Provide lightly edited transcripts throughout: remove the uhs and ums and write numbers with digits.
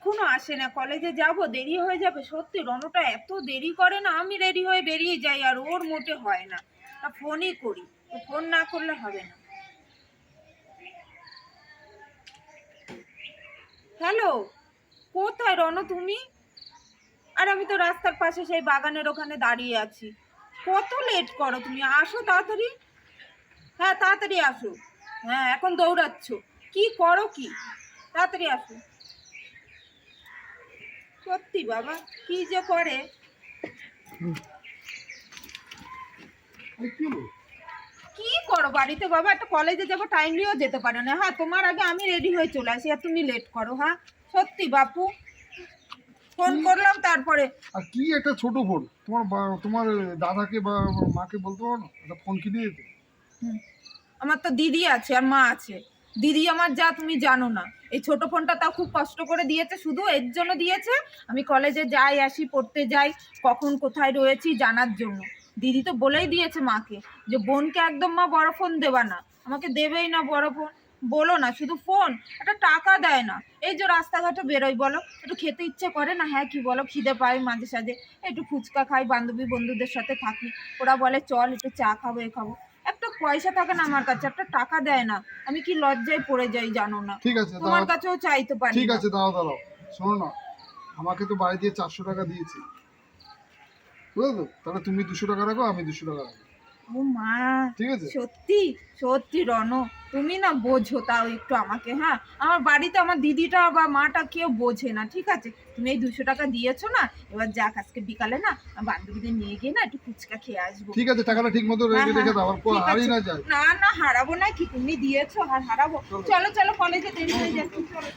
এখনো আসে না, কলেজে যাব, দেরি হয়ে যাবে। সত্যি রনটা এত দেরি করে না, আমি রেডি হয়ে বেরিয়ে যাই আর ওর মোটে হয় না। তা ফোনই করি, ফোন না করলে হবে না। হ্যালো, কোথায় রন তুমি? আর আমি তো রাস্তার পাশে সেই বাগানের ওখানে দাঁড়িয়ে আছি। কত লেট করো তুমি, আসো তাড়াতাড়ি। হ্যাঁ তাড়াতাড়ি আসো। হ্যাঁ এখন দৌড়াচ্ছ, কি করো কি? তাড়াতাড়ি আসো। সত্যি বাবা, কি যে করে। কি করো বাড়িতে বাবা? একটা কলেজে যাবো, টাইম নিয়েও যেতে পারো না। হ্যাঁ তোমার আগে আমি রেডি হয়ে চলে আসি আর তুমি লেট করো। হ্যাঁ সত্যি বাপু, ফোন করলাম তারপরে। আর কি একটা ছোট ফোন, তোমার দাদাকে বা মাকে বলতে পারো না একটা ফোন কিনে দিতে? আমার তো দিদি আছে আর মা আছে। দিদি আমার যা তুমি জানো না। এই ছোট ফোনটা তাও খুব কষ্ট করে দিয়েছে, শুধু এর জন্য দিয়েছে আমি কলেজে যাই আসি, পড়তে যাই, কখন কোথায় রয়েছি জানার জন্য। দিদি তো বলেই দিয়েছে মাকে যে বোনকে একদম মা বড় ফোন দেবা না, আমাকে দেবেই না বড় ফোন। বলো না, শুধু ফোন, একটা টাকা দেয় না। এই যে রাস্তাঘাটে বেরোই বলো, একটু খেতে ইচ্ছে করে না? হ্যাঁ কি বলো, খিদে পায় মাঝে সাঝে, একটু ফুচকা খাই, বান্ধবী বন্ধুদের সাথে থাকি, ওরা বলে চল একটু চা খাবো এ খাবো। একটা পয়সা থাকে না আমার কাছে, একটা টাকা দেয় না। আমি কি লজ্জায় পড়ে যাই জানো না। ঠিক আছে, তোমার কাছেও চাইতে পারি। ঠিক আছে, দাঁড়াও শোনো না, আমাকে তো বাড়ি দিয়ে 400 টাকা দিয়েছি, বুঝলো? তাহলে তুমি 200 টাকা রাখো, আমি 200 টাকা রাখো। ও মা, ঠিক আছে? সত্যি সত্যি রন, তুমি না বোঝো তাও একটু আমাকে। হ্যাঁ আমার বাড়িতে আমার দিদিটা বা মাটা কেউ বোঝে না। ঠিক আছে, তুমি এই 200 টাকা দিয়েছো না, এবার যাক আজকে বিকালে না বান্ধবীদের নিয়ে গিয়ে না একটু ফুচকা খেয়ে আসবো। ঠিক আছে, টাকাটা ঠিক মতো রেখে রেখে দাও, আর হারিয়ে না যায়। না না হারাবো না, কি তুমি দিয়েছো আর হারাবো? চলো চলো, কলেজে দেরি হয়ে যাচ্ছে, চলো।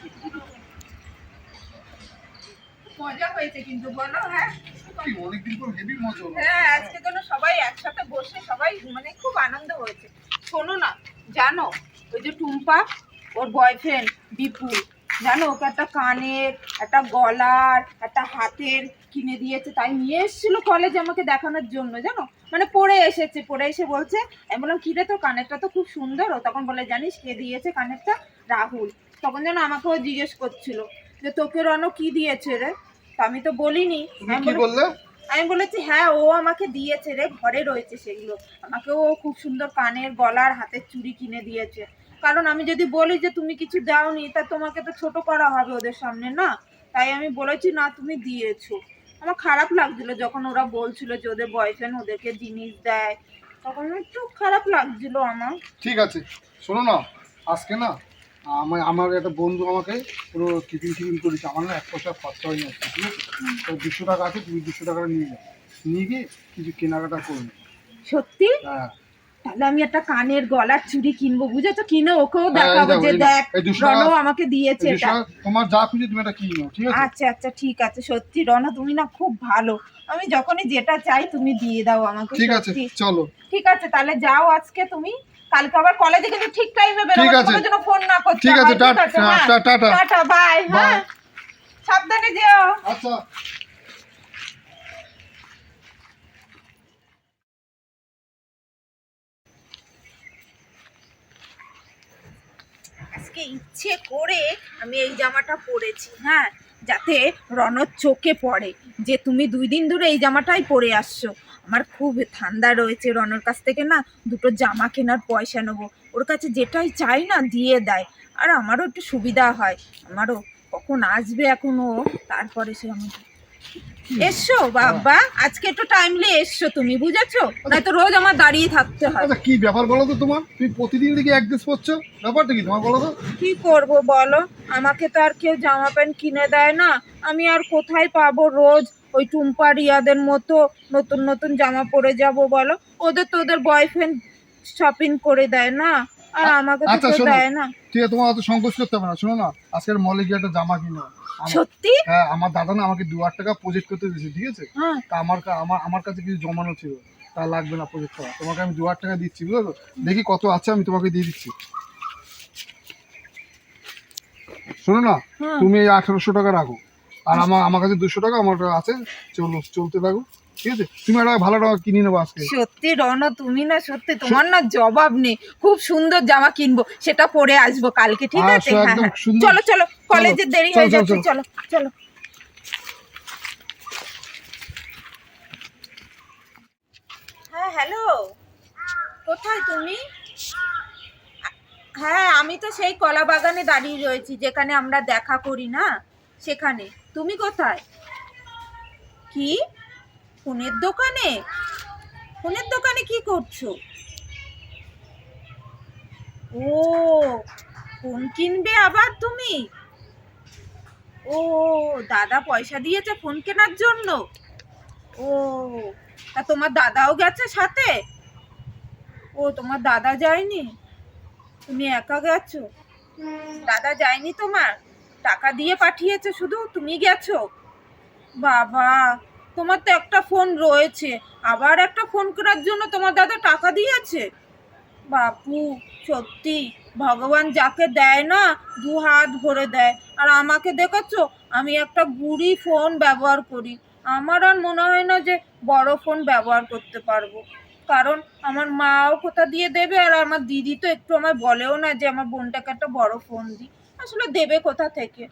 মজা হয়েছে কিন্তু বলো। হ্যাঁ অনেকদিন পর হেভি মজা হলো। হ্যাঁ আজকে যেন সবাই একসাথে বসে সবাই মানে খুব আনন্দ হয়েছে। শোনো না, জানো ওই যে টুম্পা, ওর বয়ফ্রেন্ড বিপুল, জানো ওকে একটা কানের, একটা গলার, একটা হাতের কিনে দিয়েছে। তাই নিয়ে এসেছিল কলেজে আমাকে দেখানোর জন্য, জানো মানে পরে এসেছে, পরে এসে বলছে, আমি বললাম কিরে তোর কানেরটা তো খুব সুন্দর। ও তখন বলে জানিস কে দিয়েছে কানেরটা? রাহুল। তখন যেন আমাকেও জিজ্ঞেস করছিল যে তোকে রনো কি দিয়েছে রে? তা আমি তো বলিনি। আমি বলেছি হ্যাঁ ও আমাকে দিয়েছে রে, ঘরে রয়েছে সেগুলো। আমাকে ও খুব সুন্দর কানের গলার হাতের চুড়ি কিনে দিয়েছে। কারণ আমি যদি বলি যে তুমি কিছু দাওনি, তা তোমাকে তো ছোট করা হবে ওদের সামনে না। তাই আমি বলেছি না তুমি দিয়েছো। আমার খারাপ লাগছিল যখন ওরা বলছিল যে ওদের বয়ফ্রেন্ড ওদেরকে জিনিস দেয়, তখন একটু খারাপ লাগছিল আমার। ঠিক আছে, শোনো না, আজকে না আমার একটা বন্ধু আমাকে পুরো টিফিন করেছে, আমার না 1 পয়সা খরচা হয়নি আজকে, ঠিক আছে? তো 200 টাকা আছে, তুমি 200 টাকা নিয়ে যাও, নিয়ে গিয়ে কিছু কেনাকাটা করে নেবে। সত্যি? হ্যাঁ তাহলে আমি একটা কানের গলার চুড়ি কিনবো, বুঝেছো? কিনে ওকেও দেখাবো যে দেখ রনো আমাকে দিয়েছে এটা। তোমার যা খুঁজে তুমি এটা কিনে নাও, ঠিক আছে? আচ্ছা আচ্ছা ঠিক আছে। সত্যি রনো তুমি না খুব ভালো, আমি যখনই যেটা চাই তুমি দিয়ে দাও আমাকে। ঠিক আছে চলো। ঠিক আছে তাহলে যাও আজকে তুমি, কালকে আবার কলেজে কিন্তু ঠিক টাইমে বেরোবে, ঠিক আছে, কোনো জন্য ফোন না করতে। ঠিক আছে, টাটা টাটা বাই। হ্যাঁ সাবধানে যেও। আচ্ছা। আজকে ইচ্ছে করে আমি এই জামাটা পরেছি, হ্যাঁ যাতে রনর চোখে পড়ে যে তুমি 2 দিন ধরে এই জামাটাই পরে আসছো। আমার খুব ঠান্ডা রয়েছে, রনর কাছ থেকে না দুটো জামা কেনার পয়সা নেবো। ওর কাছে যেটাই চাই না দিয়ে দেয়, আর আমারও একটু সুবিধা হয়। আমারও কখন আসবে এখনো, তারপরে সে আমাকে। এসছো বাবা, আজকে একটু টাইমলি এসছো তুমি, বুঝেছো? নয়তো রোজ আমার দাঁড়িয়ে থাকতে হয়। আচ্ছা কি ব্যাপার বলো তো, তোমার তুমি প্রতিদিন দেখি এক ড্রেস পরছো, ব্যাপারটা কি তোমার বলো তো? কি করবো বলো, আমাকে তো আর কেউ জামা প্যান্ট কিনে দেয় না। আমি আর কোথায় পাবো রোজ ওই টুম্পা রিয়াদের মতো নতুন নতুন জামা পরে যাব বলো? ওদের তো ওদের বয়ফ্রেন্ড শপিং করে দেয় না, আর আমাকে তো কেউ দেয় না। ঠিক আছে, তোমার অত সংকোচ করতে হবে না। শোনো না, আজকের মলে গিয়ে একটা জামা কিনো। সত্যি? হ্যাঁ, আমার দাদা না আমাকে 2,000 টাকা প্রজেক্ট করতে দিয়েছে, ঠিক আছে? তা আমার কাছে কিছু জমানো ছিল, তা লাগবে না প্রজেক্ট করা, তোমাকে আমি 2,000 টাকা দিচ্ছি, বুঝলো? দেখি কত আছে, আমি তোমাকে দিয়ে দিচ্ছি। শোনো না, তুমি এই 1800 টাকা রাখো, আর আমার কাছে 200 টাকা আমার আছে, চলতে থাকো। ঠিক আছে? তুমি একটা ভালো টাকা কিনে নেবো আজকে। সত্যি রনো, তুমি না সত্যি, তোমার না জবাব নেই। খুব সুন্দর জামা কিনবো, সেটা পরে আসবো কালকে, ঠিক আছে? হ্যাঁ একদম হ্যাঁ, সুন্দর। চলো চলো, কলেজে দেরি চলো, হয়ে চলো, যাচ্ছে, চলো। চলো চলো। হ্যাঁ হ্যালো, কোথায় তুমি? হ্যাঁ, আমি তো সেই কলা বাগানে দাঁড়িয়ে রয়েছি, যেখানে আমরা দেখা করি না, সেখানে। তুমি কোথায়? কি, ফোনের দোকানে? ফোনের দোকানে কি করছো? ও, ফোন কিনবে আবার তুমি? ও, দাদা পয়সা দিয়েছে ফোন কেনার জন্য? ও, তা তোমার দাদাও গেছে সাথে? ও, তোমার দাদা যায়নি, তুমি একা গেছো? দাদা যায়নি তোমার? টাকা দিয়ে পাঠিয়েছে শুধু, তুমি গেছো? বাবা, তোমার তো একটা ফোন রয়েছে, আবার একটা ফোন কেনার জন্য তোমার দাদা টাকা দিয়েছে? বাপু, সত্যি ভগবান যাকে দেয় না, দু হাত ভরে দেয়। আর আমাকে দেখেছো, আমি একটা গুড়ি ফোন ব্যবহার করি। আমার আর মনে হয় না যে বড় ফোন ব্যবহার করতে পারবো, কারণ আমার মাও কোথা দিয়ে দেবে, আর আমার দিদি তো একটু আমায় বলেও না যে আমার বোনটাকে একটা বড় ফোন দিই। আসলে দেবে কোথা থেকে?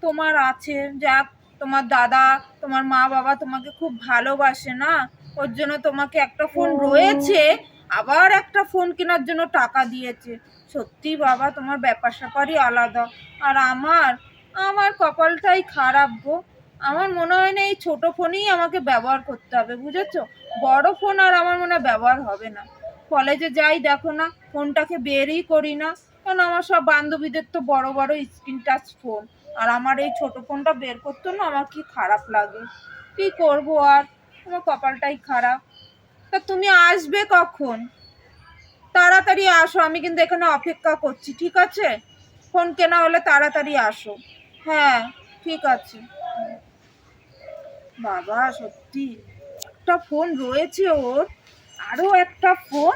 তোমার আছে, যাক, তোমার দাদা, তোমার মা বাবা তোমাকে খুব ভালোবাসে না, ওর জন্য তোমাকে একটা ফোন রয়েছে, আবার একটা ফোন কেনার জন্য টাকা দিয়েছে। সত্যি বাবা, তোমার ব্যাপার স্যাপারই আলাদা। আর আমার আমার কপালটাই খারাপ গো। আমার মনে হয় না এই ছোট ফোনই আমাকে ব্যবহার করতে হবে, বুঝেছো? বড় ফোন আর আমার মনে হয় ব্যবহার হবে না। কলেজে যাই দেখো না, ফোনটাকে বেরই করি না, কারণ আমার সব বান্ধবীদের তো বড় বড় স্ক্রিন টাচ ফোন, আর আমার এই ছোট ফোনটা বের করতে না আমার কি খারাপ লাগে। কি করবো আর, আমার কপালটাই খারাপ। তা তুমি আসবে কখন? তাড়াতাড়ি আসো, আমি কিন্তু এখানে অপেক্ষা করছি, ঠিক আছে? ফোন কেনা হলে তাড়াতাড়ি আসো। হ্যাঁ, ঠিক আছে। বাবা, সত্যি একটা ফোন রয়েছে ওর, আরো একটা ফোন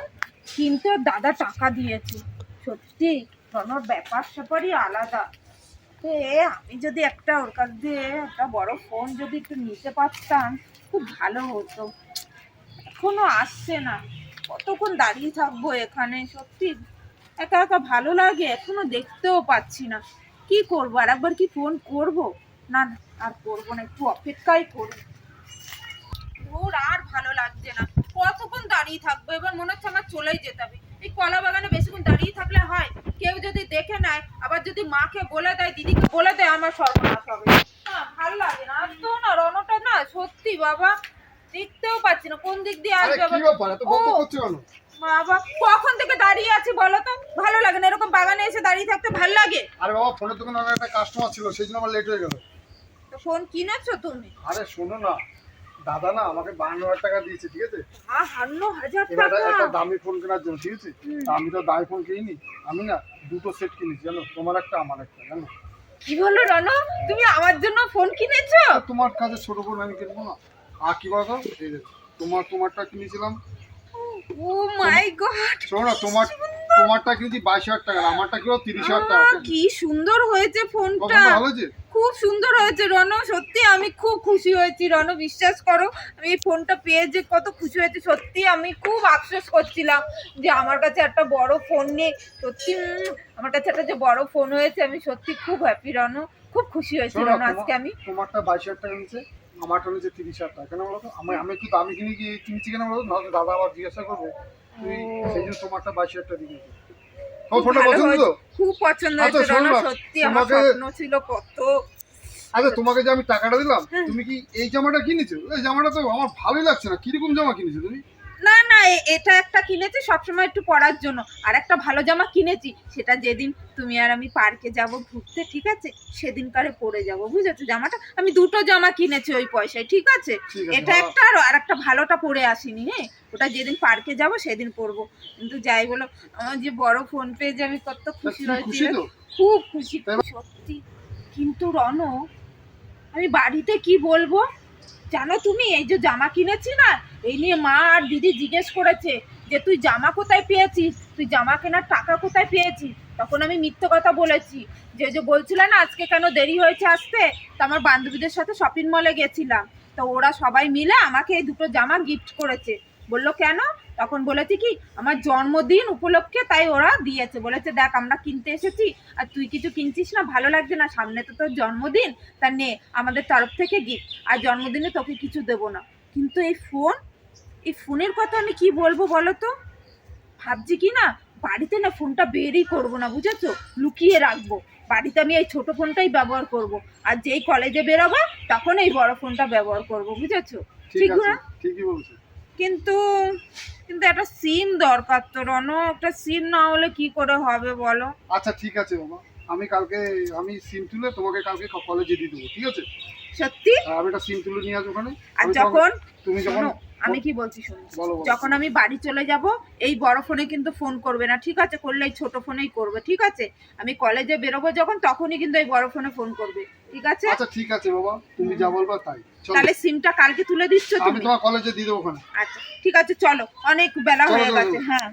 কিনতে ওর দাদা টাকা দিয়েছে। সত্যি রনর ব্যাপার স্যাপারই আলাদা। তো আমি যদি একটা ওর কাছ দিয়ে একটা বড় ফোন যদি একটু নিতে পারতাম, খুব ভালো হতো। এখনো আসছে না, কতক্ষণ দাঁড়িয়ে থাকবো এখানে? সত্যি একা একা ভালো লাগে, এখনো দেখতেও পাচ্ছি না। কি করবো, আর একবার কি ফোন করব? না না, আর করবো না, একটু অপেক্ষাই করি। ওর আর ভালো লাগছে না, কতক্ষণ দাঁড়িয়ে থাকবো? এবার মনে হচ্ছে আমার চলেই যেতে হবে। এই কলা বাগানে বেশিক্ষণ দাঁড়িয়ে থাকলে হয়, কেউ যদি দেখে নেয়, আবার যদি মাকে বলে দেয়, দিদিকে বলে দেয়, আমার সর্বনাশ হবে। না, ভালো লাগে না আর তো না, রনটা না সত্যি বাবা, দেখতেও পাচ্ছি না কোন দিক দিয়ে আরে আসবে। কি ব্যাপার, এত বকবক করছো কেন? বাবা, কখন থেকে দাঁড়িয়ে আছি বলো তো? ভালো লাগে না এরকম বাগানে এসে দাঁড়িয়ে থাকতে? ভালো লাগে? আরে বাবা, ফোনের দোকানে আমার একটা কাস্টমার ছিল, সেই জন্য আমার লেট হয়ে গেল। তো ফোন কিনেছো তুমি? আরে শোনো না, দাদা না আমাকে 52,000 টাকা দিয়েছে, ঠিক আছে? 52,000 এবার টাকা? একটা দামি ফোন কেনার জন্য, ঠিক আছে? তা আমি তো দামি ফোন কিনিনি, আমি না দুটো সেট কিনেছি, জানো? তোমার একটা আমার একটা, জানো? কি বলো রনো, তুমি আমার জন্য ফোন কিনেছো? আর তোমার কাছে ছোট ফোন আমি কিনবো না? আর কি বলতো, এই যে তোমারটা কিনেছিলাম। ও মাই গড, শোনো না, তোমারটা কিনেছি 22,000 টাকা, আমারটা কি 30,000 টাকা। কি সুন্দর হয়েছে ফোনটা, কখনো ভালো যে? খুব সুন্দর হয়েছে রনো। সত্যি আমি খুব খুশি হয়েছি রনো, বিশ্বাস করো। আমি এই ফোনটা পেয়ে যে কত খুশি হয়েছি, সত্যি আমি খুব আফসোস করছিলাম যে আমার কাছে একটা বড় ফোন নেই। সত্যি আমার কাছে একটা যে বড় ফোন হয়েছে, আমি সত্যি খুব হ্যাপি রনো, খুব খুশি হয়েছি রনো আজকে আমি। তোমারটা 22,000 টাকা নিচ্ছে, আমারটা নিচ্ছে 30,000 টাকা। কেন বলো তো? আমি একটু দামি কিনেছি কেন বলো তো? নাহলে দাদা আবার জিজ্ঞাসা করবে। তুই সেই জন্য তোমারটা 22,000 টাকা দিয়েছি। তোমার ফোনটা ভালো পছন্দ হয়েছে, তো? খুব পছন্দ আচ্ছা, হয়েছে শোনো রনো, না, সত্যি আমার তোমাকে- স্বপ্ন ছিল কত। আচ্ছা, তোমাকে যে আমি টাকাটা দিলাম, তুমি কি এই জামাটা কিনেছো? এই জামাটা তো আমার ভালোই লাগছে না। কিরকম জামা কিনেছো তুমি? না না, এটা একটা কিনেছি সবসময় একটু পরার জন্য, আর একটা ভালো জামা কিনেছি, সেটা যেদিন তুমি আর আমি পার্কে যাব ঘুরতে, ঠিক আছে, সেদিনকারে পরে যাব, বুঝেছো? জামাটা আমি দুটো জামা কিনেছি ওই পয়সায়, ঠিক আছে? ঠিক আছে, এটা একটা আর একটা ভালোটা পরে আসিনি, হ্যাঁ, ওটা যেদিন পার্কে যাব সেদিন পরবো। কিন্তু যাই বলো, আমার যে বড় ফোন পেয়ে যে আমি কত খুশি তুমি খুশি হয়েছি, তো? খুব খুশি সত্যি। কিন্তু রনো, আমি বাড়িতে কি বলবো জানো তুমি? এই যে জামা কিনেছি না, এই নিয়ে মা আর দিদি জিজ্ঞেস করেছে যে তুই জামা কোথায় পেয়েছিস, তুই জামা কেনার টাকা কোথায় পেয়েছিস। তখন আমি মিথ্যে কথা বলেছি, যে বলছিল না আজকে কেন দেরি হয়েছে আসতে, তো আমার বান্ধবীদের সাথে শপিং মলে গেছিলাম, তো ওরা সবাই মিলে আমাকে এই দুটো জামা গিফট করেছে। বললো কেন, তখন বলেছে কি আমার জন্মদিন উপলক্ষে তাই ওরা দিয়েছে, বলেছে দেখ আমরা কিনতে এসেছি আর তুই কিছু কিনছিস না, ভালো লাগছে না, সামনে তো তোর জন্মদিন, তা নে আমাদের তরফ থেকে গিফট, আর জন্মদিনে তোকে কিছু দেবো না। কিন্তু এই ফোনের কথা আমি কি বলবো বলো তো, ভাবছি কি না বাড়িতে না ফোনটা বেরই করবো না, বুঝেছো, লুকিয়ে রাখবো। বাড়িতে আমি এই ছোট ফোনটাই ব্যবহার করব, আর যেই কলেজে বেরোবো তখন এই বড় ফোনটা ব্যবহার করব, বুঝেছো? ঠিক আছে, না? ঠিকই বলছো। কিন্তু কিন্তু একটা সিম দরকার তো রনো, একটা সিম না হলে কি করে হবে বলো? আচ্ছা ঠিক আছে বাবা, আমি সিম তুলে তোমাকে কালকে কলেজে দিয়ে দেবো, ঠিক আছে? সত্যি? আর আমি একটা সিম তুলে নিয়ে আসবো ওখানে। আর যখন তুমি যখন শোনো, আমি কি বলছি শোনো, বলো, বলো। যখন আমি বাড়ি চলে যাব এই বড় ফোনে কিন্তু ফোন করবে না, ঠিক আছে? করলে এই ছোট ফোনেই করবে, ঠিক আছে? আমি কলেজে বেরোবো যখন তখনই কিন্তু এই বড় ফোনে ফোন করবে, ঠিক আছে? আচ্ছা ঠিক আছে বাবা, তুমি যা বলবা তাই। চলো, তাহলে সিমটা কালকে তুলে দিচ্ছ আমি তুমি? তোমার কলেজে দিয়ে দেবো ওখানে। আচ্ছা ঠিক আছে, চলো, অনেক বেলা চলো, হয়ে চলো, গেছে। চলো। হ্যাঁ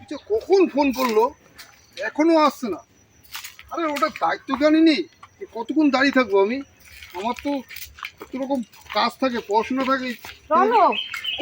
আচ্ছা, কখন ফোন করলো, এখনো আসছে না। আরে ওটা দায়িত্ব জ্ঞানী নেই, কতক্ষণ দাঁড়িয়ে থাকবো আমি? আমার তো কত রকম কাজ থাকে, পড়াশোনা থাকে। চলো,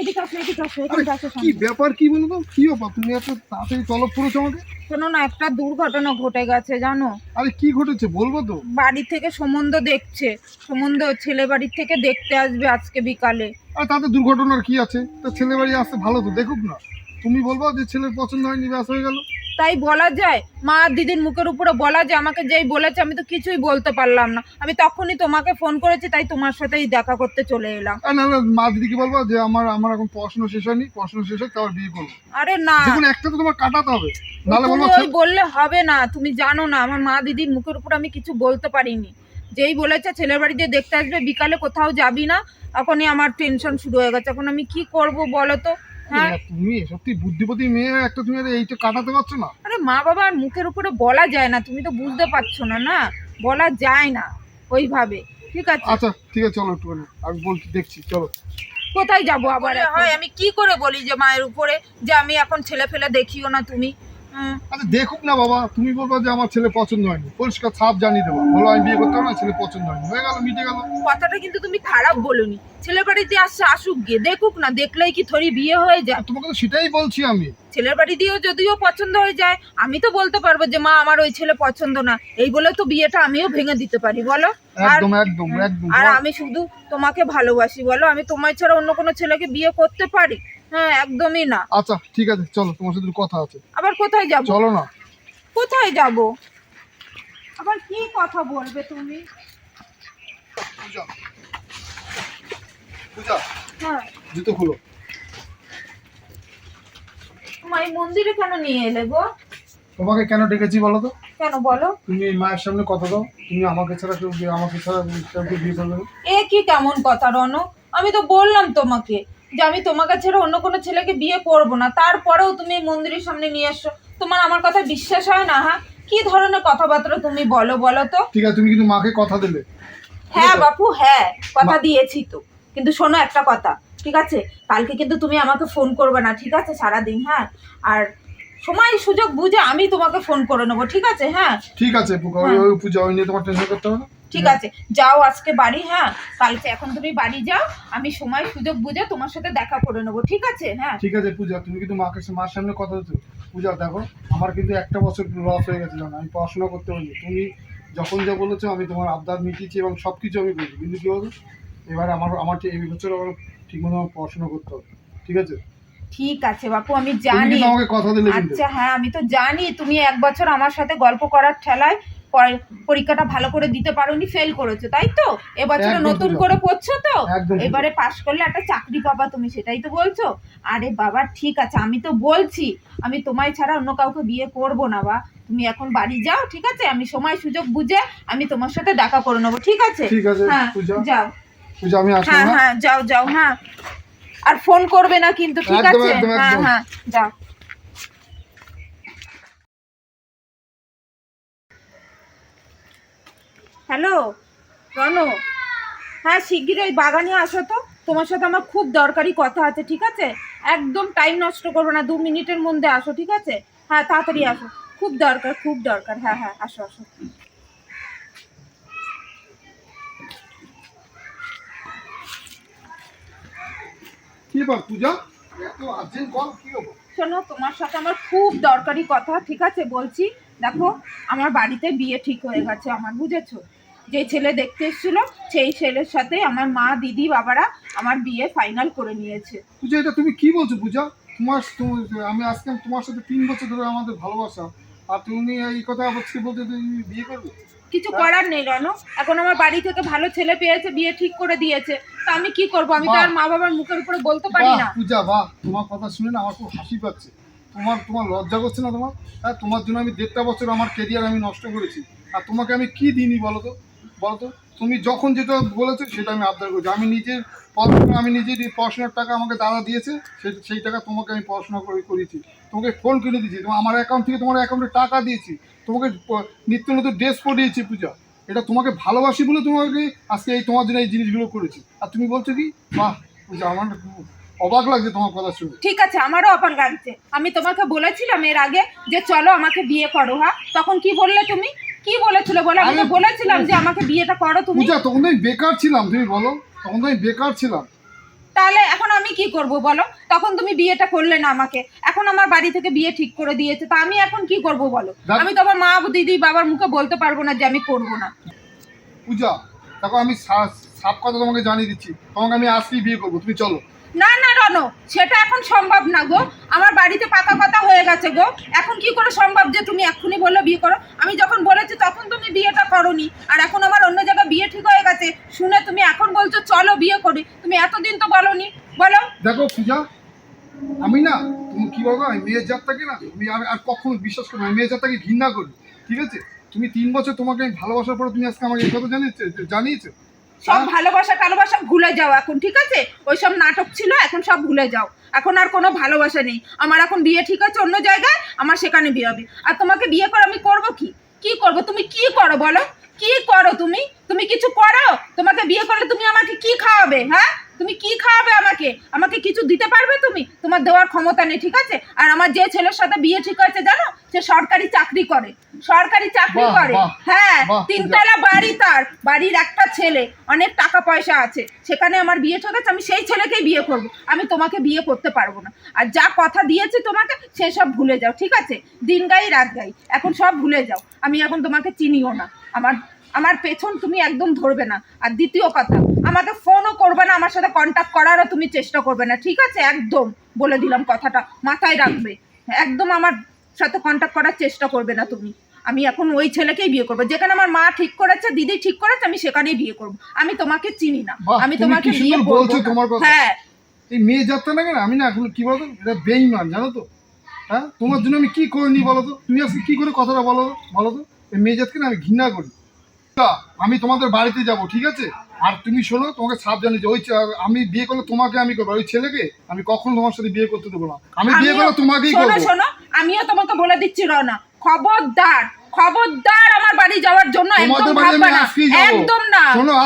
এদিকে আসো, এদিকে আসো, আরে এদিকে আসো। কি ব্যাপার, কি বলো তো, কি ব্যাপার তুমি এত তাড়াতাড়ি তলব করেছো আমাকে? শোনো না, একটা দুর্ঘটনা ঘটে গেছে জানো। আরে কি ঘটেছে বলবো তো? বাড়ি থেকে সম্বন্ধ দেখছে, সম্বন্ধ ছেলে বাড়ির থেকে দেখতে আসবে আজকে বিকালে। আর তাতে দুর্ঘটনার কি আছে, তা ছেলে বাড়ি আসতে ভালো তো, দেখুক না। তুমি বলবো যে ছেলের পছন্দ হয়নি, ব্যাস হয়ে গেল। তাই বলা যায়? মা আর দিদির মুখের উপরে বলা যায়? আমাকে যেই বলেছে আমি তো কিছুই বলতে পারলাম না, আমি তখনই তোমাকে ফোন করেছি, তাই তোমার সাথেই দেখা করতে চলে এলাম। আর নাহলে মা দিদিকে বলবো যে আমার আমার এখন পড়াশোনা শেষ হয়নি, পড়াশোনা শেষ হয় তারপর বিয়ে করবো। আরে না, যেকোনো একটা তো তোমার কাটাতে হবে, নাহলে তুমি বলবো ওই বললে হবে না, তুমি জানো না আমার মা দিদির মুখের উপর আমি কিছু বলতে পারিনি। যেই বলেছে ছেলের বাড়ি দিয়ে দেখতে আসবে বিকালে, কোথাও যাবি না, তখনই আমার টেনশন শুরু হয়ে গেছে। এখন আমি কি করব বলো তো? হ্যাঁ, তুমি সত্যি বুদ্ধিপতি মেয়ে একটা, তুমি আর এইটা কাটাতে পারছো না। আরে মা বাবার মুখের উপরে বলা যায় না, তুমি তো বুঝতে পারছো না, না বলা যায় না ওইভাবে, ঠিক আছে? আচ্ছা ঠিক আছে, চলো একটুখানি আমি বলছি, দেখছি, চলো। কোথায় যাবো আবার? হয় আমি কি করে বলি যে মায়ের উপরে যে আমি এখন ছেলে ফেলে দেখিও না তুমি? আচ্ছা দেখুক না বাবা, তুমি বলবো যে আমার ছেলে পছন্দ হয়নি, পরিষ্কার ছাপ জানিয়ে দেবো, বলো আমি বিয়ে করতে হবে না, ছেলে পছন্দ হয়নি, হয়ে গেল, মিটে গেল। কথাটা কিন্তু তুমি খারাপ বলোনি। ছেলের বাড়িতে আসছে, আসুক গিয়ে, দেখুক না, দেখলেই কি থরি বিয়ে হয়ে যায়? তোমাকে তো সেটাই বলছি আমি। ছেলের বাড়ি দিয়েও যদিও পছন্দ হয়ে যায়, আমি তো বলতে পারবো যে মা আমার ওই ছেলে পছন্দ না, এই বলে তো বিয়েটা আমিও ভেঙে দিতে পারি বলো? আর একদম একদম একদম। আর আমি শুধু তোমাকে ভালোবাসি বলো, আমি তোমায় ছাড়া অন্য কোনো ছেলেকে বিয়ে করতে পারি? হ্যাঁ, একদমই না। আচ্ছা ঠিক আছে, চলো, তোমার সাথে একটু কথা আছে। আবার কোথায় যাব? চলো না। কোথায় যাব? আবার কি কথা বলবে তুমি? পূজা, পূজা, হ্যাঁ, জুতো খুলো। তোমার এই মন্দিরে কেন নিয়ে এলে গো? তোমাকে কেন ডেকেছি বলো তো? কেন বলো? তুমি এই মায়ের সামনে কথা দাও, তুমি আমাকে ছাড়া কেউ আমাকে ছাড়া কেউ বিয়ে করবে না। এ কি কেমন কথা রনো? আমি তো বললাম তোমাকে যে আমি তোমাকে ছেড়ে অন্য কোনো ছেলেকে বিয়ে করব না, তারপরেও তুমি এই মন্দিরের সামনে নিয়ে এসছো। তোমার আমার কথা বিশ্বাস হয় না? হ্যাঁ, কি ধরনের কথাবার্তা তুমি বলো বলো তো? ঠিক আছে, তুমি কিন্তু মাকে কথা দিলে। হ্যাঁ বাপু, হ্যাঁ কথা দিয়েছি তো, কিন্তু শোনো একটা কথা, ঠিক আছে? কালকে কিন্তু তুমি আমাকে ফোন করবে না, ঠিক আছে, সারাদিন। হ্যাঁ, আর সময় সুযোগ বুঝে আমি তোমাকে ফোন করে নেবো, ঠিক আছে? হ্যাঁ ঠিক আছে ওই পূজা, ওই নিয়ে তোমার টেনশন করতে হবে না। ঠিক আছে, যাও আজকে বাড়ি। হ্যাঁ, কালকে এখন তুমি বাড়ি যাও, আমি সময় সুযোগ বুঝে তোমার সাথে দেখা করে নেবো, ঠিক আছে? হ্যাঁ ঠিক আছে পূজা, তুমি কিন্তু মার সামনে কথা দিচ্ছ। পূজা দেখো, আমার কিন্তু একটা বছর লস হয়ে গেছে, জানো, আমি পড়াশোনা করতে পারিনি। তুমি যখন যা বলেছো আমি তোমার আবদার মিটিয়েছি এবং সব কিছু আমি করেছি, কিন্তু কি বলতো, এবার আমার এই বছর আমার ঠিকমতো আমার পড়াশোনা করতে হবে, ঠিক আছে? ঠিক আছে বাপু, আমি তুমি জানি। কিন্তু আমাকে কথা দিলে কিন্তু। আচ্ছা হ্যাঁ, আমি তো জানি তুমি এক বছর আমার সাথে গল্প করার ঠেলায় পরীক্ষাটা ভালো করে দিতে পারোনি, ফেল করেছো, তাই তো? এবছরে একদম নতুন পূজা। করে পড়ছো তো, একদম পূজা। এবারে পাশ করলে একটা চাকরি পাবা তুমি, সেটাই তো বলছো? আরে বাবা ঠিক আছে, আমি তো বলছি আমি তোমায় ছাড়া অন্য কাউকে বিয়ে করব না। বা তুমি এখন বাড়ি যাও, ঠিক আছে? আমি সময় সুযোগ বুঝে আমি তোমার সাথে দেখা করে নেবো, ঠিক আছে? ঠিক আছে হ্যাঁ পূজা, যাও। পূজা আমি আসবো। হ্যাঁ না হ্যাঁ, যাও যাও। হ্যাঁ, আর ফোন করবে না কিন্তু, ঠিক একদম, আছে? একদম, হ্যাঁ একদম। হ্যাঁ, যাও। হ্যালো রনু, হ্যাঁ শিগগিরই বাগানে আসো তো, তোমার সাথে আমার খুব দরকারি কথা আছে, ঠিক আছে? একদম টাইম নষ্ট করবো না, 2 মিনিটের মধ্যে আসো, ঠিক আছে? হ্যাঁ তাড়াতাড়ি আসো, খুব দরকার খুব দরকার। হ্যাঁ হ্যাঁ, আসো আসো। কি ব্যাপার পূজা, এত আর্জেন্ট কল কি হলো? শোনো, তোমার সাথে আমার খুব দরকারি কথা, ঠিক আছে বলছি। দেখো, আমার বাড়িতে বিয়ে ঠিক হয়ে গেছে আমার, বুঝেছো? যে ছেলে দেখতে এসেছিল সেই ছেলের সাথে আমার মা, দিদি, বাবারা আমার বিয়ে ফাইনাল করে নিয়েছে। পূজা এটা তুমি কি বলছো পূজা? আমি আজকে তোমার সাথে 3 বছর ধরে আমাদের ভালোবাসা, আর তুমি এই কথা আজকে বলতে তুমি বিয়ে করবে? কিছু করার নেই রনো, এখন আমার বাড়ি থেকে ভালো ছেলে পেয়েছে, বিয়ে ঠিক করে দিয়েছে, তা আমি কি করব? আমি তো আর মা বাবার মুখের উপরে বলতে পারি না। পূজা বাহ, তোমার কথা শুনে না আমার খুব হাসি পাচ্ছে। তোমার লজ্জা করছে না তোমার? হ্যাঁ, তোমার জন্য আমি 1.5 বছর আমার ক্যারিয়ার আমি নষ্ট করেছি, আর তোমাকে আমি কি দিইনি বলো তো? তুমি যখন যেটা বলেছো সেটা আমি আবদার করেছি। আমি নিজের পড়াশোনার টাকা আমাকে দাদা দিয়েছে, সেই টাকা তোমাকে আমি পড়াশোনা করেছি। তোমাকে ফোন কিনে দিয়েছি, আমার অ্যাকাউন্ট থেকে তোমার অ্যাকাউন্টে টাকা দিয়েছি, তোমাকে নিত্য নতুন ড্রেস পরিয়েছি পূজা। এটা তোমাকে ভালোবাসি বলে তোমাকে আজকে তোমার জন্য এই জিনিসগুলো করেছি, আর তুমি বলছো কি? বাহ পূজা, আমার অবাক লাগছে তোমার কথা শুনে। ঠিক আছে, আমারও অবাক লাগছে। আমি তোমাকে বলেছিলাম এর আগে যে চলো আমাকে বিয়ে করো, হ্যাঁ? তখন কি বললে তুমি? কি বলেছিলে বলো? আমি তো বলেছিলাম যে আমাকে বিয়েটা করো তুমি। পূজা, তখন তো আমি বেকার ছিলাম, তুমি বলো, তখন তো আমি বেকার ছিলাম। তাহলে এখন আমি কি করব বলো? তখন তুমি বিয়েটা করলে না আমাকে, এখন আমার বাড়ি থেকে বিয়ে ঠিক করে দিয়েছে, তা আমি এখন কি করব বলো? আমি তো আমার মা, দিদি, বাবার মুখে বলতে পারবো না যে আমি করব না। পূজা দেখো, আমি সাফ কথা তোমাকে জানিয়ে দিচ্ছি, তোমাকে আমি আজকেই বিয়ে করবো, তুমি চলো। না না রনো, সেটা এখন সম্ভব না গো। আমার বাড়িতে পাকা কথা হয়ে গেছে গো, এখন কি করে সম্ভব যে তুমি এক্ষুনি বললে বিয়ে করো? আমি যখন বলেছি তখন তুমি বিয়েটা করোনি, আর এখন আমার অন্য জায়গায় বিয়ে ঠিক হয়ে গেছে শুনে তুমি এখন বলছো চলো বিয়ে করি। তুমি এতদিন তো বলোনি, বলো। দেখো পূজা, আমি না, তুমি কি বলবো, আমি মেয়ের জাতটাকে না, আমি আর কখনো বিশ্বাস করি না, আমি মেয়ের জাতটাকে ঘৃণা করি, ঠিক আছে? তুমি 3 বছর তোমাকে আমি ভালোবাসার পরে তুমি আজকে আমাকে এই কথা জানিয়েছো। সব ভালোবাসা টালোবাসা ভুলে যাও এখন, ঠিক আছে? ওই সব নাটক ছিল, এখন সব ভুলে যাও। এখন আর কোনো ভালোবাসা নেই আমার, এখন বিয়ে ঠিক আছে অন্য জায়গায়, আমার সেখানে বিয়ে হবে। আর তোমাকে বিয়ে করে আমি করবো কি? কি করবো? তুমি কি করো বলো? কি করো তুমি? তুমি কিছু করো? তোমাকে বিয়ে করলে তুমি আমাকে কি খাওয়াবে? হ্যাঁ, তুমি কি খাওয়াবে আমাকে? আমাকে কিছু দিতে পারবে তুমি? তোমার দেওয়ার ক্ষমতা নেই, ঠিক আছে? আর আমার যে ছেলের সাথে বিয়ে ঠিক হয়েছে জানো, সে সরকারি চাকরি করে, সরকারি চাকরি করে। হ্যাঁ, 3 তলা বাড়ি, তার বাড়ির একটা ছেলে, অনেক টাকা পয়সা আছে, সেখানে আমার বিয়ে ঠিক আছে। আমি সেই ছেলেকেই বিয়ে করব, আমি তোমাকে বিয়ে করতে পারবো না। আর যা কথা দিয়েছি তোমাকে সেসব ভুলে যাও, ঠিক আছে? দিন গাই রাত গাই, এখন সব ভুলে যাও। আমি এখন তোমাকে চিনিও না, আমার পেছন তুমি একদম ধরবে না। আর দ্বিতীয় কথা, আমাকে ফোনও করবে না, আমার সাথে কন্ট্যাক্ট করারও তুমি চেষ্টা করবে না, ঠিক আছে? একদম বলে দিলাম, কথাটা মাথায় রাখবে। একদম আমার সাথে কন্ট্যাক্ট করার চেষ্টা করবে না তুমি। আমি এখন ওই ছেলেকেই বিয়ে করবো, যেখানে আমার মা ঠিক করেছে, দিদি ঠিক করেছে, আমি সেখানেই বিয়ে করবো। আমি তোমাকে চিনি না, আমি তোমাকে বিয়ে করবো না। হ্যাঁ, এই মেয়ে জাতটা না, কেন আমি না এখন কি বলতো, এটা বেইমান, জানো তো? হ্যাঁ, তোমার জন্য আমি কি করিনি বলো তো? তুমি আজকে কি করে কথাটা বলো তো? এই মেয়ে জাতকে না আমি ঘৃণা করি। আমি তোমাদের বাড়িতে যাব, ঠিক আছে? আর তুমি শোনো, তোমাকে সাপ জানিয়েছি, আমি বিয়ে করলে তোমাকে আমি করবো, ওই ছেলেকে আমি কখনো তোমার সাথে বিয়ে করতে দেবো না। আমি বিয়ে করলে তোমাকেই করবো। শোনো, আমিও তোমাকে বলে দিচ্ছি রনা, খবরদার খবরদার আমার বাড়ি যাওয়ার জন্য একদম ভাববে না, একদম না।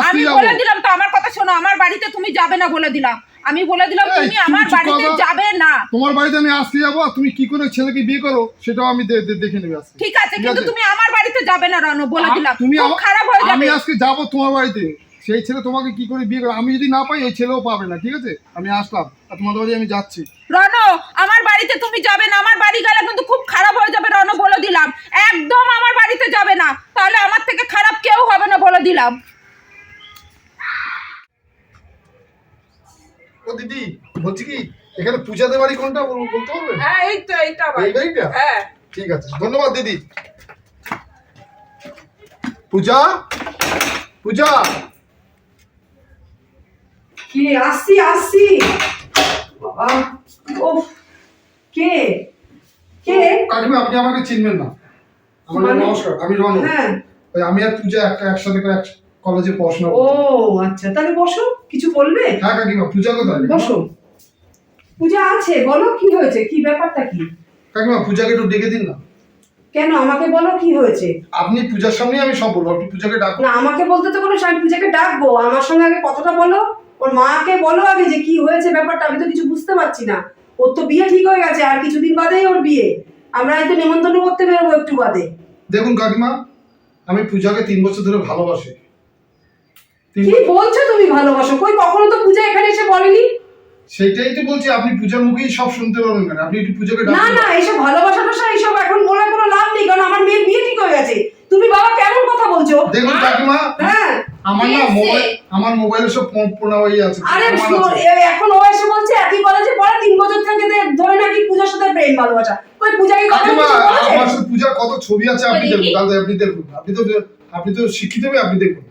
আমি বলে দিলাম তো, আমার কথা শোনো, আমার বাড়িতে তুমি যাবে না বলে দিলাম। আমি বলে দিলাম তুমি আমার বাড়িতে যাবে না। তোমার বাড়িতে আমি আসতে যাবো, আর তুমি কি করে ছেলেকে বিয়ে করো সেটাও আমি দেখে নেব আজকে, ঠিক আছে? কিন্তু তুমি আমার বাড়িতে যাবে না রনো, বলে দিলাম। তুমি খারাপ হয়ে যাবে। আমি আজকে যাবো তোমার বাড়িতে, সেই ছেলে তোমাকে কি করে বিয়ে করে, আমি যদি না পাই এই ছেলেও পাবে না, ঠিক আছে? আমি আসলাম, আর তোমাদের বাড়ি আমি যাচ্ছি। রনো, আমার বাড়িতে তুমি যাবে না, আমার বাড়ি গেলে কিন্তু খুব খারাপ হয়ে যাবে রনো, বলে দিলাম। একদম আমার বাড়িতে যাবে না, তাহলে আমার থেকে খারাপ কেউ হবে না, বলে দিলাম। ও দিদি, বলছি কি, এখানে পূজাদের বাড়ি কোনটা বলতে পারবে? হ্যাঁ, এই তো এইটা এই বাড়িটা? হ্যাঁ, ঠিক আছে, ধন্যবাদ দিদি। পূজা, পূজা, কি আসছি বাবা। ও কে কে? কাকিমা, আপনি আমাকে চিনবেন না। আমার নাম নমস্কার, আমি রনু। হ্যাঁ, আমি আর পূজা একসাথে কলেজে পড়াশোনা ও আচ্ছা, তাহলে বসো, কিছু বলবে? হ্যাঁ কাকিমা, পূজা কোথায়? বসো। পূজা আছে, বলো কি হয়েছে, কি ব্যাপারটা কি? কাকিমা, পূজাকে একটু ডেকে দিন না। কেন, আমাকে বলো কি হয়েছে। আপনি পূজার সামনে আমি সব বলবো, আপনি পূজাকে ডাকুন না, আমাকে বলতে তো কোনো, আমি পূজাকে ডাকবো, আমার সঙ্গে আগে কথাটা বলো। ওর মাকে বলো আগে যে কি হয়েছে ব্যাপারটা, আমি তো কিছু বুঝতে পারছি না। ওর তো বিয়ে ঠিক হয়ে গেছে, আর কিছুদিন বাদেই ওর বিয়ে, আমরা হয়তো নেমন্তন্ন করতে বেরোবো একটু বাদে। দেখুন কাকিমা, আমি পূজাকে 3 বছর ধরে ভালোবাসি। কি বলছো তুমি ভালোবাসো? কই, কখনো তো পূজা এখানে এসে বলেনি। সেটাই তো বলছি, আপনি পূজার মুখেই সব শুনতে পাবেন কেন? আপনি একটু পূজাকে না ডাকুন। না, এইসব ভালোবাসা টাসা এইসব এখন বলে কোনো লাভ নেই, কারণ আমার মেয়ের বিয়ে ঠিক হয়ে গেছে। তুমি বাবা কেমন কথা বলছো? দেখুন কাকিমা, হ্যাঁ, আমার না এসে। মোবাইলে সব পোনা হয়ে আছে। আরে আমার আছে। এখন ও এসে বলছে একই কলেজে পড়ে 3 বছর থেকে ধরে নাকি পূজার সাথে প্রেম ভালোবাসা। ওই পূজাকে কথা কাকিমা, কিছু বলেছে? আমার সাথে পূজার কত ছবি আছে আপনি ওই দেখুন, দেখি। তাহলে আপনি দেখুন। আপনি তো শিক্ষিত হবে, আপনি দেখুন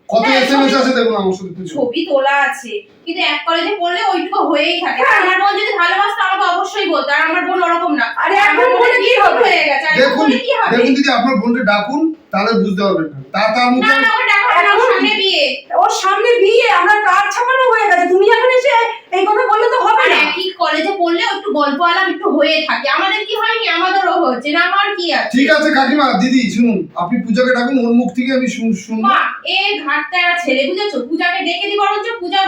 কত হ্যাঁ, এসএমএস ছবি- আছে দেখুন আমার সাথে পূজা। ছবি তোলা আছে, কিন্তু এক কলেজে পড়লে ওইটুকু হয়েই থাকে। হ্যাঁ। আর আমার বোন যদি ভালোবাসতো আমাকে অবশ্যই বলতো, আর আমার বোন ওরকম না। আরে আমার এখন বলে বোনের কি বিয়ে হবে? হয়ে গেছে, আর এখন দেখুন বলে কি হবে? দেখুন দিদি, আপনার বোনকে ডাকুন, তাহলে বুঝতে পারবেন না। তার মুখে না না, ওটা এখন আমার এখন- সামনে বিয়ে। ওর সামনে বিয়ে, আমরা কার ছাপানো হয়ে গেছে, তুমি এখন এসে এই কথা বললে তো হবে আর না। একই কলেজে পড়লে একটু গল্প আলাপ একটু হয়ে থাকে। আমাদের কি হয়নি? আমাদেরও হচ্ছে না, আমার কি আছে? ঠিক আছে কাকিমা, দিদি শুনুন, আপনি পূজাকে ডাকুন, ওর মুখ থেকে আমি শুনবো। মা, এ ঘাটটা ছেলে বুঝেছো? পূজাকে ডেকে দি, বরঞ্চ পূজা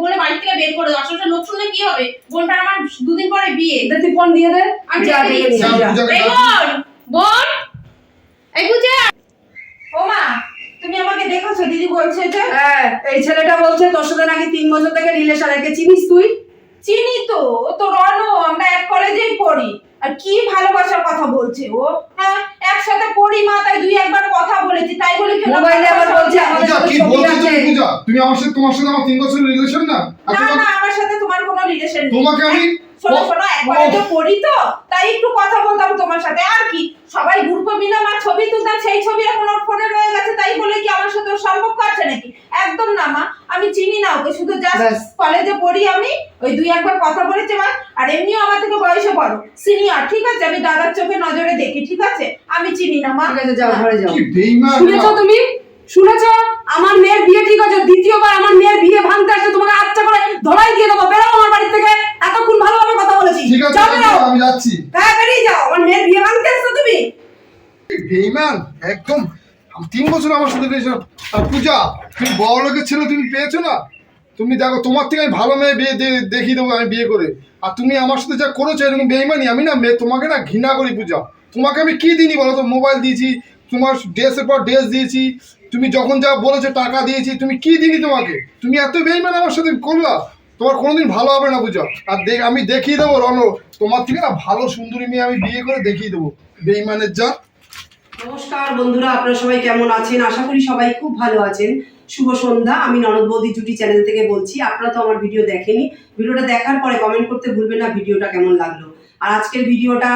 বলে বাড়ি থেকে বের করে দাও। আসলে লোক শুনলে কি হবে? বোনটা আমার 2 দিন পরে বিয়ে। দে তুই ফোন দিয়ে দে, আমি যা ডেকে ডেকে দিচ্ছি। নিয়ে যা। পূজাকে এই ডাকুন। বোন, এই পূজা। ও মা, তুমি আমাকে দেখেছো? দিদি বলছে যে হ্যাঁ, এই ছেলেটা বলছে তোর সাথে নাকি 3 বছর থেকে রিলেশন। একে চিনিস তুই? চিনি তো, ও তো রনো, আমরা এক কলেজেই পড়ি। আর কি ভালোবাসার কথা বলছে ও? হ্যাঁ, একসাথে পড়ি মা, তাই 2-1 বার কথা বলেছি, তাই বলে কি ওটা মোবাইলে আবার ভালোবাসা বলছে হচ্ছে? আমাদের পূজা সাথে কি ছবি বলছো আছে। তুমি? পূজা, তুমি তোমার সাথে আমার 3 বছরের রিলেশন না? না না, আমার সাথে তোমার কোনো রিলেশন নেই। তোমাকে আমি শোনো শোনো, এক কলেজে পড়ি তো, তাই একটু কথা বলতাম তোমার সাথে। আর কি, সবাই গ্রুপে মিলে আমার ছবি তুলতাম, সেই ছবি এখন ওর ফোনে রয়ে গেছে, তাই বলে কি আমার সাথে ওর সম্পর্ক আছে নাকি? একদম না মা, আমি চিনি না ওকে, শুধু জাস্ট ব্যাস। কলেজে পড়ি আমি, ওই 2-1 বার কথা বলেছে মা। আর এমনিও আমার থেকে বয়সে বড়, সিনিয়র, ঠিক আছে? আমি দাদার চোখে নজরে দেখি, ঠিক আছে? আমি চিনি না মা। ঠিক আছে, যাও ঘরে যাও। কি বেইমান। শুনেছো তুমি? শুনেছো? আমার মেয়ের বিয়ে ঠিক আছে, দ্বিতীয়বার আমার মেয়ের বিয়ে ভাঙতে আসছে, তোমাকে আচ্ছা করে ধরাই দিয়ে দেবো। বেরো আমার বাড়ি থেকে, এতক্ষণ ভালোভাবে কথা বলেছি। ঠিক আছে যাও বেরো। আমি যাচ্ছি। হ্যাঁ, বেরিয়ে যাও, আমার মেয়ের বিয়ে ভাঙতে আসছো তুমি। বেইমান একদম। 3 বছর আমার সাথে রিলেশন। আর পূজা, তুমি বড় লোকের ছেলে তুমি পেয়েছো না? তুমি দেখো, তোমার থেকে আমি ভালো মেয়ে বিয়ে দেখিয়ে দেবো আমি বিয়ে করে। আর তুমি আমার সাথে যা করেছো এরকম বেইমানি, আমি না তোমাকে না ঘৃণা করি পূজা। তোমাকে আমি কি দিইনি বলো তো? মোবাইল দিয়েছি, তোমার ড্রেসের পর ড্রেস দিয়েছি, তুমি যখন যা বলেছো টাকা দিয়েছি, তুমি কি দিইনি তোমাকে? তুমি এত বেইমান আমার সাথে করলা, তোমার কোনোদিন ভালো হবে না পূজা। আর আমি দেখিয়ে দেবো রনো, তোমার থেকে না ভালো সুন্দরী মেয়ে আমি বিয়ে করে দেখিয়ে দেবো। বেইমানের যা। নমস্কার বন্ধুরা, আপনারা সবাই কেমন আছেন? আশা করি সবাই খুব ভালো আছেন। শুভ সন্ধ্যা। আমি ননদ বৌদি জুটি চ্যানেল থেকে বলছি। আপনারা তো আমার ভিডিও দেখেনি, ভিডিওটা দেখার পরে কমেন্ট করতে ভুলবেন না ভিডিওটা কেমন লাগলো। আর আজকের ভিডিওটা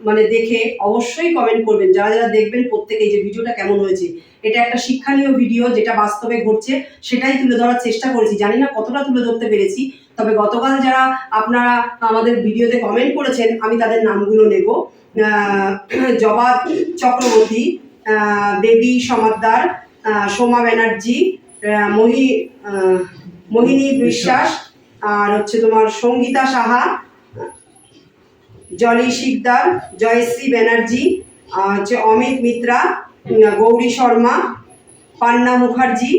মানে দেখে অবশ্যই কমেন্ট করবেন, যারা যারা দেখবেন প্রত্যেকেই, যে ভিডিওটা কেমন হয়েছে। এটা একটা শিক্ষণীয় ভিডিও, যেটা বাস্তবে ঘটছে সেটাই তুলে ধরার চেষ্টা করেছি। জানি না কতটা তুলে ধরতে পেরেছি, তবে গতকাল যারা আপনারা আমাদের ভিডিওতে কমেন্ট করেছেন আমি তাদের নামগুলো নেব। জবা চক্রবর্তী, বেবি সমাদ্দার, সোমা ব্যানার্জি, মোহিনী বিশ্বাস, আর হচ্ছে তোমার সঙ্গীতা সাহা, জলি শিকদার, জয়শ্রী ব্যানার্জি, হচ্ছে অমিত মিত্রা, গৌরী শর্মা, পান্না মুখার্জি,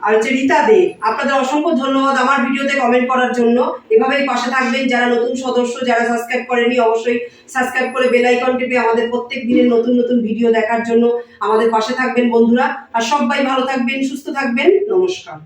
আর হচ্ছে রীতা দে। আপনাদের অসংখ্য ধন্যবাদ আমার ভিডিওতে কমেন্ট করার জন্য। এভাবেই পাশে থাকবেন। যারা নতুন সদস্য, যারা সাবস্ক্রাইব করেনি, অবশ্যই সাবস্ক্রাইব করে বেল আইকন টিপে আমাদের প্রত্যেক দিনের নতুন নতুন ভিডিও দেখার জন্য আমাদের পাশে থাকবেন বন্ধুরা। আর সবাই ভালো থাকবেন, সুস্থ থাকবেন। নমস্কার।